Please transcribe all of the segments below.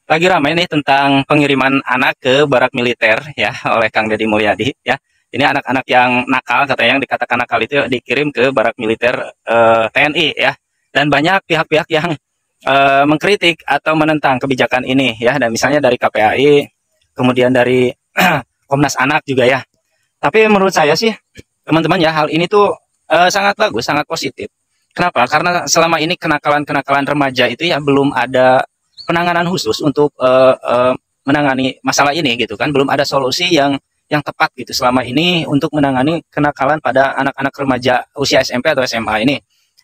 Lagi ramai nih tentang pengiriman anak ke barak militer ya oleh Kang Deddy Mulyadi ya. Ini anak-anak yang nakal, katanya yang dikatakan nakal itu dikirim ke barak militer TNI ya. Dan banyak pihak-pihak yang mengkritik atau menentang kebijakan ini ya. Dan misalnya dari KPAI, kemudian dari Komnas Anak juga ya. Tapi menurut saya sih teman-teman ya, hal ini tuh sangat bagus, sangat positif. Kenapa? Karena selama ini kenakalan-kenakalan remaja itu ya belum ada penanganan khusus untuk menangani masalah ini gitu kan. Belum ada solusi yang tepat gitu selama ini untuk menangani kenakalan pada anak-anak remaja usia SMP atau SMA ini.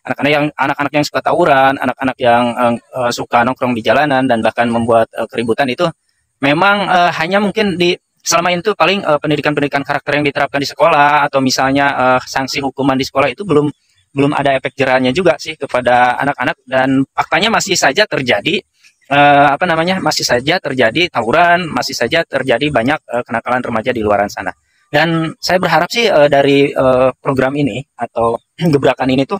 Anak-anak yang suka tawuran, anak-anak yang suka nongkrong di jalanan dan bahkan membuat keributan itu memang hanya mungkin di selama itu paling pendidikan-pendidikan karakter yang diterapkan di sekolah atau misalnya sanksi hukuman di sekolah itu belum ada efek jerahnya juga sih kepada anak-anak, dan faktanya masih saja terjadi masih saja terjadi tawuran, masih saja terjadi banyak kenakalan remaja di luaran sana. Dan saya berharap sih dari program ini atau gebrakan ini tuh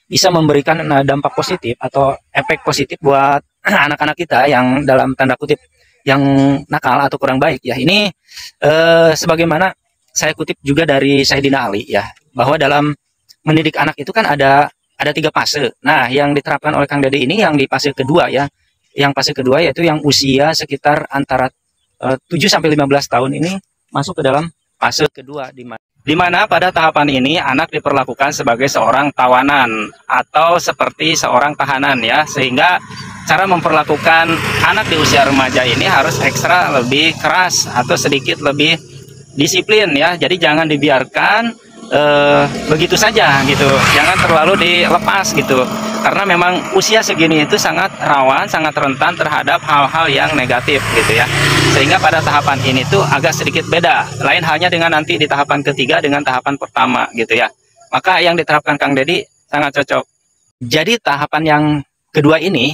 bisa memberikan dampak positif atau efek positif buat anak-anak kita yang dalam tanda kutip yang nakal atau kurang baik ya. Ini sebagaimana saya kutip juga dari Sayyidina Ali ya, bahwa dalam mendidik anak itu kan ada 3 fase. Nah, yang diterapkan oleh Kang Deddy ini yang di fase kedua ya. Yang fase kedua yaitu yang usia sekitar antara 7 sampai 15 tahun ini masuk ke dalam fase kedua di mana pada tahapan ini anak diperlakukan sebagai seorang tawanan atau seperti seorang tahanan ya, sehingga cara memperlakukan anak di usia remaja ini harus ekstra lebih keras atau sedikit lebih disiplin ya. Jadi jangan dibiarkan begitu saja gitu, jangan terlalu dilepas gitu, karena memang usia segini itu sangat rawan, sangat rentan terhadap hal-hal yang negatif gitu ya. Sehingga pada tahapan ini tuh agak sedikit beda, lain halnya dengan nanti di tahapan ketiga dengan tahapan pertama gitu ya. Maka yang diterapkan Kang Deddy sangat cocok. Jadi tahapan yang kedua ini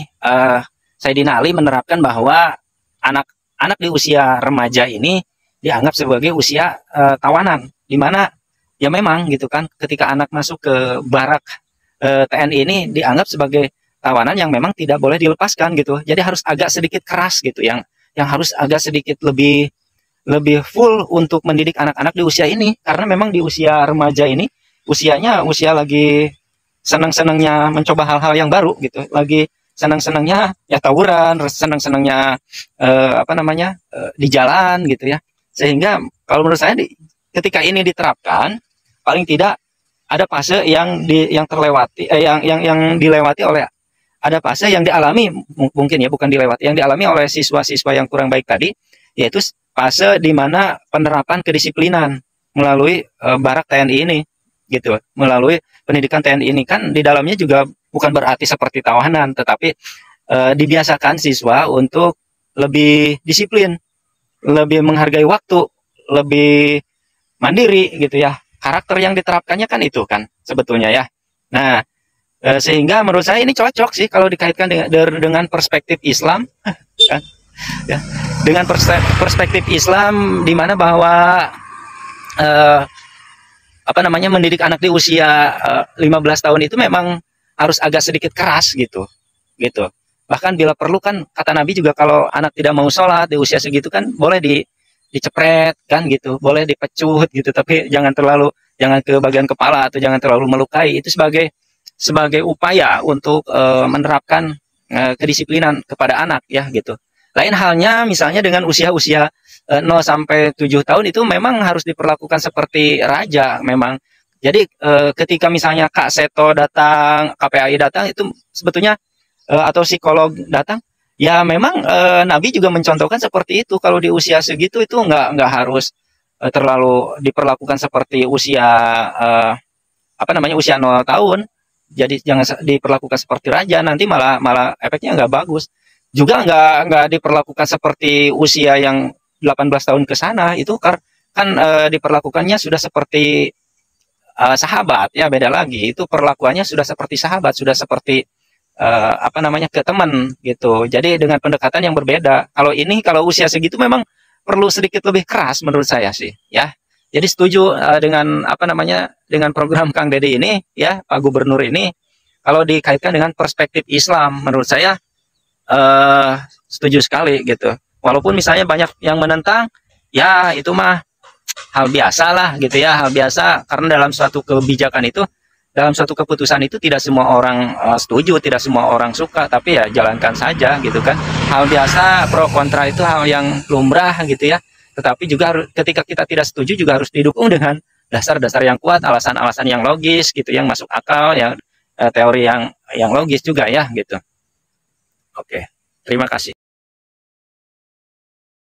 Sayyidina Ali menerapkan bahwa anak-anak di usia remaja ini dianggap sebagai usia tawanan, di mana ya memang gitu kan, ketika anak masuk ke barak TNI ini dianggap sebagai tawanan yang memang tidak boleh dilepaskan gitu. Jadi harus agak sedikit keras gitu, yang harus agak sedikit lebih full untuk mendidik anak-anak di usia ini, karena memang di usia remaja ini usia lagi senang-senangnya mencoba hal-hal yang baru gitu, lagi senang-senangnya ya tawuran, senang-senangnya di jalan gitu ya. Sehingga kalau menurut saya ketika ini diterapkan, paling tidak ada fase yang terlewati, yang dilewati oleh, ada fase yang dialami mungkin ya, bukan dilewati, yang dialami oleh siswa-siswa yang kurang baik tadi, yaitu fase di mana penerapan kedisiplinan melalui barak TNI ini gitu, melalui pendidikan TNI ini kan di dalamnya juga bukan berarti seperti tawanan, tetapi dibiasakan siswa untuk lebih disiplin, lebih menghargai waktu, lebih mandiri gitu ya. Karakter yang diterapkannya kan itu kan sebetulnya ya. Nah, sehingga menurut saya ini cocok sih kalau dikaitkan dengan perspektif Islam kan, ya. Dengan perspektif Islam, di mana bahwa mendidik anak di usia 15 tahun itu memang harus agak sedikit keras gitu. Bahkan bila perlu kan, kata Nabi juga, kalau anak tidak mau sholat di usia segitu kan boleh dicepret kan gitu, boleh dipecut gitu, tapi jangan ke bagian kepala atau jangan terlalu melukai. Itu sebagai upaya untuk menerapkan kedisiplinan kepada anak ya gitu. Lain halnya misalnya dengan usia-usia 0 sampai 7 tahun itu memang harus diperlakukan seperti raja memang. Jadi ketika misalnya Kak Seto datang, KPAI datang, itu sebetulnya atau psikolog datang, ya memang Nabi juga mencontohkan seperti itu. Kalau di usia segitu itu nggak harus terlalu diperlakukan seperti usia usia 0 tahun. Jadi jangan diperlakukan seperti raja, nanti malah efeknya nggak bagus. Juga nggak diperlakukan seperti usia yang 18 tahun ke sana, itu kan diperlakukannya sudah seperti sahabat ya, beda lagi. Itu perlakuannya sudah seperti sahabat, sudah seperti ke teman gitu. Jadi dengan pendekatan yang berbeda. Kalau usia segitu memang perlu sedikit lebih keras menurut saya sih ya. Jadi setuju dengan dengan program Kang Deddy ini ya, Pak Gubernur ini, kalau dikaitkan dengan perspektif Islam, menurut saya setuju sekali gitu. Walaupun misalnya banyak yang menentang, ya itu mah hal biasa lah gitu ya, hal biasa karena dalam suatu kebijakan itu, dalam suatu keputusan itu tidak semua orang setuju, tidak semua orang suka, tapi ya jalankan saja gitu kan. Hal biasa, pro kontra itu hal yang lumrah gitu ya. Tetapi juga ketika kita tidak setuju juga harus didukung dengan dasar-dasar yang kuat, alasan-alasan yang logis gitu, yang masuk akal, yang teori yang logis juga ya gitu. Oke, terima kasih.